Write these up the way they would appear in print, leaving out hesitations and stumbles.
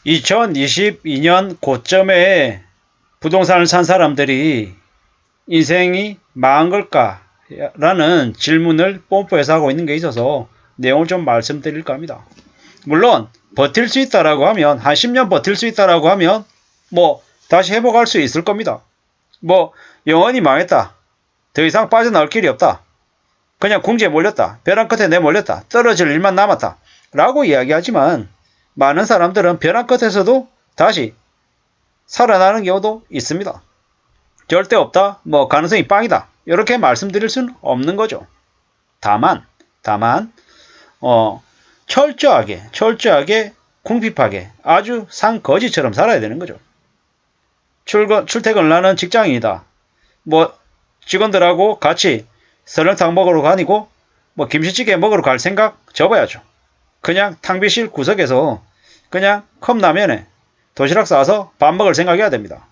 2022년 고점에 부동산을 산 사람들이 인생이 망한 걸까? 라는 질문을 뽐뿌해서 하고 있는 게 있어서 내용을 좀 말씀드릴까 합니다. 물론 버틸 수 있다라고 하면, 한 10년 버틸 수 있다라고 하면 다시 회복할 수 있을 겁니다. 영원히 망했다, 더 이상 빠져나올 길이 없다, 그냥 궁지에 몰렸다, 벼랑 끝에 내몰렸다, 떨어질 일만 남았다 라고 이야기하지만, 많은 사람들은 벼랑 끝에서도 다시 살아나는 경우도 있습니다. 절대 없다, 가능성이 빵이다, 이렇게 말씀드릴 수는 없는 거죠. 다만 철저하게 궁핍하게 아주 산거지처럼 살아야 되는 거죠. 출퇴근을 하는 직장인이다, 직원들하고 같이 설렁탕 먹으러 다니고 김치찌개 먹으러 갈 생각 접어야죠. 그냥 탕비실 구석에서 그냥 컵라면에 도시락 싸서 밥 먹을 생각해야 됩니다.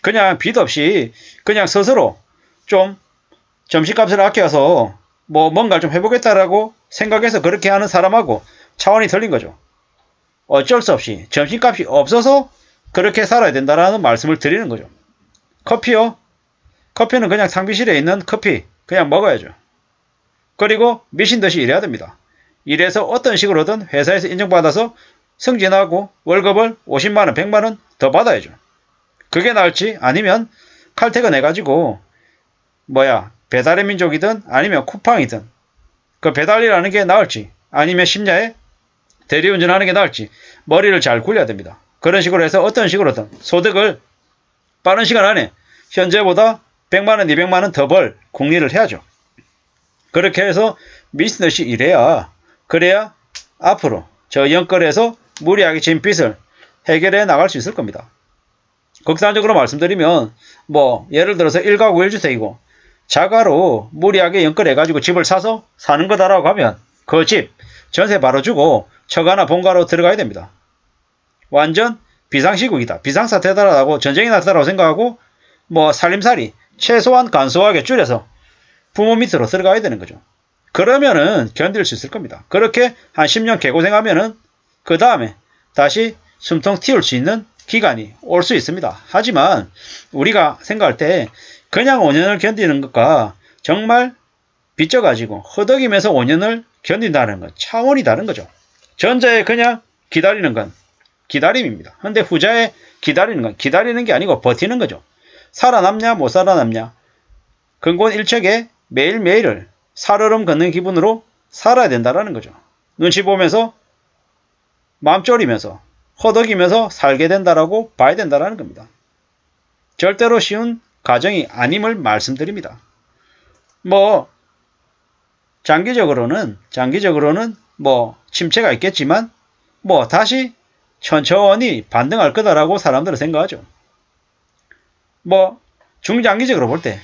그냥 빚 없이 그냥 스스로 좀 점심값을 아껴서 뭔가 좀 해보겠다라고 생각해서 그렇게 하는 사람하고 차원이 틀린 거죠. 어쩔 수 없이 점심값이 없어서 그렇게 살아야 된다라는 말씀을 드리는 거죠. 커피요? 커피는 그냥 탕비실에 있는 커피 그냥 먹어야죠. 그리고 미친 듯이 일해야 됩니다. 이래서 어떤 식으로든 회사에서 인정받아서 승진하고 월급을 50만원, 100만원 더 받아야죠. 그게 나을지, 아니면 칼퇴근해가지고 배달의 민족이든 아니면 쿠팡이든 그 배달이라는 게 나을지, 아니면 심야에 대리운전하는 게 나을지 머리를 잘 굴려야 됩니다. 그런 식으로 해서 어떤 식으로든 소득을 빠른 시간 안에 현재보다 100만원, 200만원 더 벌 궁리를 해야죠. 그렇게 해서 미친듯이 일해야, 그래야 앞으로 저 연끌에서 무리하게 진 빚을 해결해 나갈 수 있을 겁니다. 극단적으로 말씀드리면 예를 들어서 1가구 1주택이고 자가로 무리하게 연끌해가지고 집을 사서 사는 거다라고 하면 그 집 전세 바로 주고 처가나 본가로 들어가야 됩니다. 완전 비상시국이다, 비상사태다라고, 전쟁이 났다라고 생각하고 살림살이 최소한 간소하게 줄여서 부모 밑으로 들어가야 되는 거죠. 그러면은 견딜 수 있을 겁니다. 그렇게 한 10년 개고생하면은 그 다음에 다시 숨통 틔울 수 있는 기간이 올 수 있습니다. 하지만 우리가 생각할 때 그냥 5년을 견디는 것과 정말 빚져가지고 허덕이면서 5년을 견딘다는 건 차원이 다른 거죠. 전자에 그냥 기다리는 건 기다림입니다. 근데 후자에 기다리는 건 기다리는 게 아니고 버티는 거죠. 살아남냐 못 살아남냐, 근곤일척에 매일매일을 살얼음 걷는 기분으로 살아야 된다는 거죠. 눈치 보면서 마음 졸이면서 허덕이면서 살게 된다라고 봐야 된다는 겁니다. 절대로 쉬운 과정이 아님을 말씀드립니다. 장기적으로는 침체가 있겠지만 다시 천천히 반등할 거다라고 사람들은 생각하죠. 중장기적으로 볼 때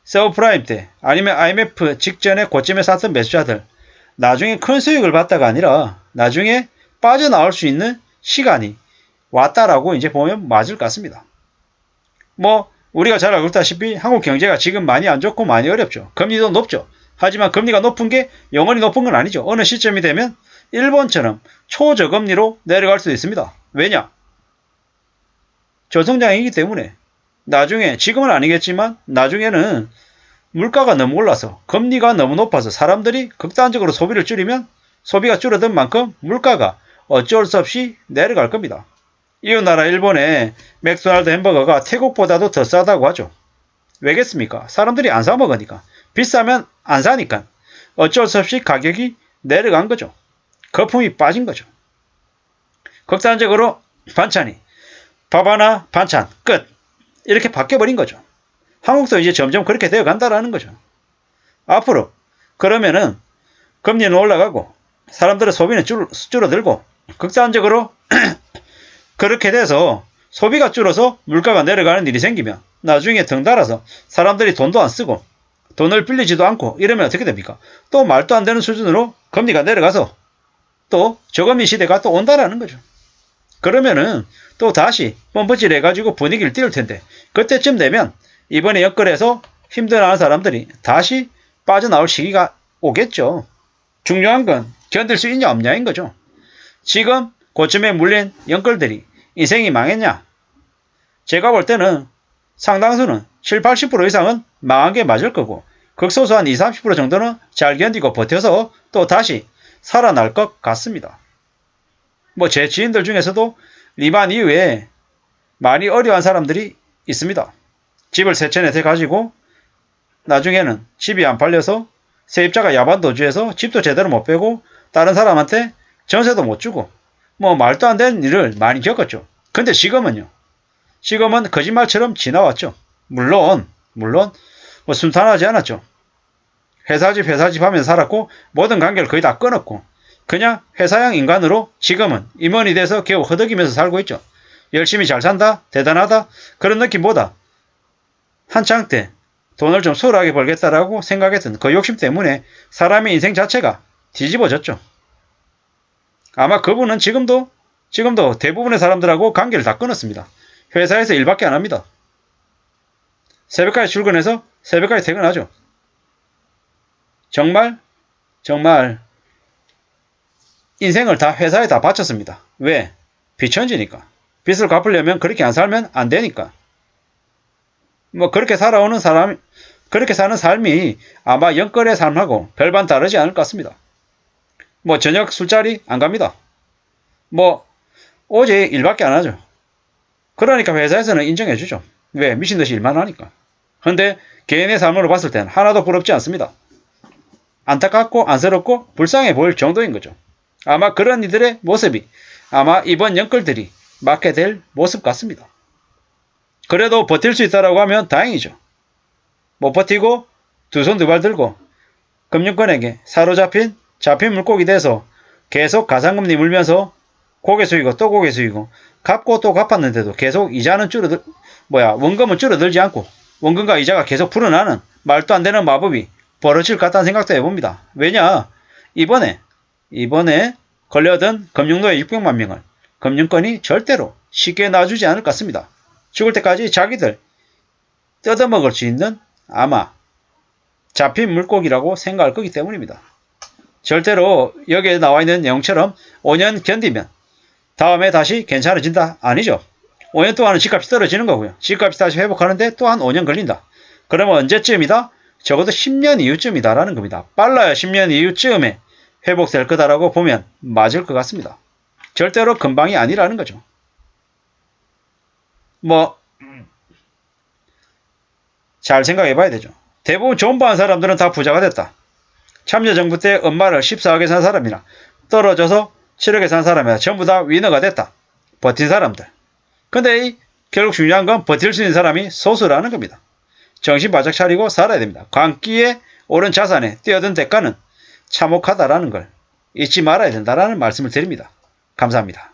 서브프라임 때 아니면 IMF 직전에 고점에 샀던 매수자들 나중에 큰 수익을 봤다가 아니라 나중에 빠져나올 수 있는 시간이 왔다라고 이제 보면 맞을 것 같습니다. 우리가 잘 알고 있다시피 한국 경제가 지금 많이 안 좋고 많이 어렵죠. 금리도 높죠. 하지만 금리가 높은 게 영원히 높은 건 아니죠. 어느 시점이 되면 일본처럼 초저금리로 내려갈 수도 있습니다. 왜냐? 저성장이기 때문에 나중에, 지금은 아니겠지만 나중에는 물가가 너무 올라서 금리가 너무 높아서 사람들이 극단적으로 소비를 줄이면 소비가 줄어든 만큼 물가가 어쩔 수 없이 내려갈 겁니다. 이웃나라 일본의 맥도날드 햄버거가 태국보다도 더 싸다고 하죠. 왜겠습니까? 사람들이 안 사 먹으니까. 비싸면 안 사니까 어쩔 수 없이 가격이 내려간 거죠. 거품이 빠진 거죠. 극단적으로 반찬이 밥 하나 반찬 끝, 이렇게 바뀌어버린 거죠. 한국도 이제 점점 그렇게 되어 간다라는 거죠. 앞으로 그러면은 금리는 올라가고 사람들의 소비는 줄어들고 극단적으로 그렇게 돼서 소비가 줄어서 물가가 내려가는 일이 생기면 나중에 덩달아서 사람들이 돈도 안 쓰고 돈을 빌리지도 않고 이러면 어떻게 됩니까? 또 말도 안 되는 수준으로 금리가 내려가서 또 저금리 시대가 또 온다라는 거죠. 그러면은 또 다시 뻔뻔질 해가지고 분위기를 띄울 텐데, 그때쯤 되면 이번에 엮을해서 힘들어하는 사람들이 다시 빠져나올 시기가 오겠죠. 중요한 건 견딜 수 있냐 없냐인 거죠. 지금 고점에 물린 영끌들이 인생이 망했냐? 제가 볼 때는 상당수는 7, 80% 이상은 망한 게 맞을 거고 극소수한 20, 30% 정도는 잘 견디고 버텨서 또 다시 살아날 것 같습니다. 뭐 제 지인들 중에서도 리만 이후에 많이 어려운 사람들이 있습니다. 집을 세 채 네 채 가지고 나중에는 집이 안 팔려서 세입자가 야반도주해서 집도 제대로 못 빼고 다른 사람한테 전세도 못 주고 뭐 말도 안 되는 일을 많이 겪었죠. 근데 지금은요. 지금은 거짓말처럼 지나왔죠. 물론 뭐 순탄하지 않았죠. 회사집 하면서 살았고 모든 관계를 거의 다 끊었고 그냥 회사형 인간으로 지금은 임원이 돼서 겨우 허덕이면서 살고 있죠. 열심히 잘 산다, 대단하다 그런 느낌보다 한창 때 돈을 좀 수월하게 벌겠다라고 생각했던 그 욕심 때문에 사람의 인생 자체가 뒤집어졌죠. 아마 그분은 지금도 대부분의 사람들하고 관계를 다 끊었습니다. 회사에서 일밖에 안 합니다. 새벽까지 출근해서 새벽까지 퇴근하죠. 정말 인생을 다 회사에 다 바쳤습니다. 왜? 비천지니까. 빚을 갚으려면 그렇게 안 살면 안 되니까. 뭐 그렇게 살아오는 사람, 그렇게 사는 삶이 아마 영끌의 삶하고 별반 다르지 않을 것 같습니다. 뭐 저녁 술자리 안 갑니다. 뭐 오직 일밖에 안 하죠. 그러니까 회사에서는 인정해주죠. 왜? 미친듯이 일만 하니까. 근데 개인의 삶으로 봤을 땐 하나도 부럽지 않습니다. 안타깝고 안쓰럽고 불쌍해 보일 정도인 거죠. 아마 그런 이들의 모습이 아마 이번 영끌들이 맞게 될 모습 같습니다. 그래도 버틸 수 있다라고 하면 다행이죠. 못 버티고 두 손 두 발 들고 금융권에게 사로잡힌 잡힌 물고기 돼서 계속 가상금리 물면서 고개 숙이고 또 고개 숙이고 갚고 또 갚았는데도 계속 이자는 원금은 줄어들지 않고 원금과 이자가 계속 불어나는 말도 안 되는 마법이 벌어질 것 같다는 생각도 해봅니다. 왜냐? 이번에 걸려든 금융노예 600만 명을 금융권이 절대로 쉽게 놔주지 않을 것 같습니다. 죽을 때까지 자기들 뜯어먹을 수 있는 아마 잡힌 물고기라고 생각할 거기 때문입니다. 절대로 여기에 나와 있는 내용처럼 5년 견디면 다음에 다시 괜찮아진다? 아니죠. 5년 동안은 집값이 떨어지는 거고요. 집값이 다시 회복하는데 또한 5년 걸린다. 그러면 언제쯤이다? 적어도 10년 이후쯤이다 라는 겁니다. 빨라야 10년 이후쯤에 회복될 거다라고 보면 맞을 것 같습니다. 절대로 금방이 아니라는 거죠. 잘 생각해 봐야 되죠. 대부분 존버한 사람들은 다 부자가 됐다. 참여정부 때 엄마를 14억에 산 사람이나 떨어져서 7억에 산 사람이나 전부 다 위너가 됐다. 버틴 사람들. 근데 결국 중요한 건 버틸 수 있는 사람이 소수라는 겁니다. 정신 바짝 차리고 살아야 됩니다. 광기에 오른 자산에 뛰어든 대가는 참혹하다라는 걸 잊지 말아야 된다라는 말씀을 드립니다. 감사합니다.